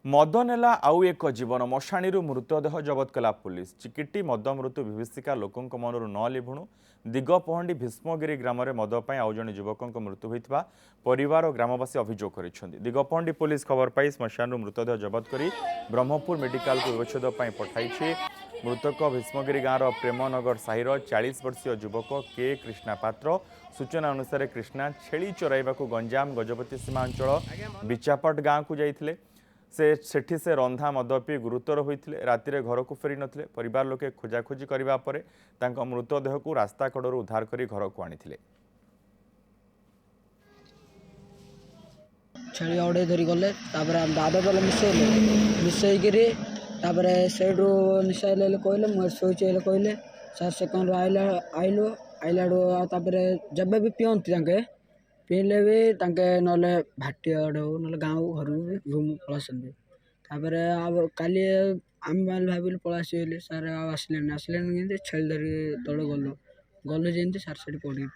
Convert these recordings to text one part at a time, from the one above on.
मद नेला आउ एक जीवन मशाणी मृतदेह जबत कला पुलिस चिकिटी मद मृत्यु विभीषिका लोकों मनरू न लिभुणु दिगपहंडी भीष्मगिरी ग्राम में मद आउ जड़े युवक मृत्यु होता परिवार और ग्रामवासी अभियोग कर दिगपहंडी पुलिस खबर पाई श्मशान मृतदेह जबत कर ब्रह्मपुर मेडिकल को व्यवच्छेद पठाई। मृतक भीष्मगिरी गाँव प्रेमनगर साहिर 40 वर्षीय युवक के कृष्णा पात्र। सूचना अनुसार कृष्णा छेली चराइबा गंजाम गजपति सीमा अंचल बिचापट गाँव को जाइथिले। सेठी से रंधा मद पी गुरुतर होते राति घर को फेरी नथिले। परिवार लोके खोजाखोजी करबा परे तांका मृतदेह को रास्ता कड़ू उद्धार कर घर को आनी। छेली अड़े धरी गले दादा बेले मिसैकरी सेठू मिसाइले कहले मुझे शोचे कहले सार सेकंड आइलु जब भी पिंती पीले भी ना भाटी आड़ ना गाँव घर रूम पलासती अब काली आम भाविल पलास सार आसले छेली धरी तले गलु गलु जमी सार से पड़ी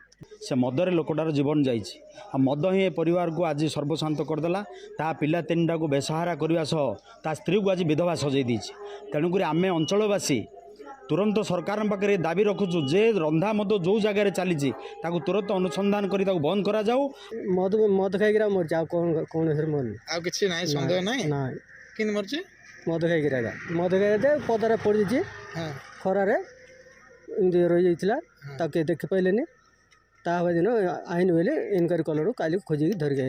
से मदरे लोकटार जीवन जाइए मद ही परिवार को आज सर्वशांत करदेला। ता पिला तीन को बेसहारा करने सह ता स्त्री को आज विधवा सजई देछि। तेणुक आम अंचलवासी तुरंत सरकार पाखे दाबी रखुचु जे रंधा मद जो जगार चली तुरंत अनुसंधान कर बंद करा जाऊ। मद मद खाई मर जाओ कौन मरनी मद खाई मद खाई पदार पड़ी खरारे एमती रही जाता देखी पारे दिन आईन बेले इनक्वारी कलर काली खोजिकी धरिक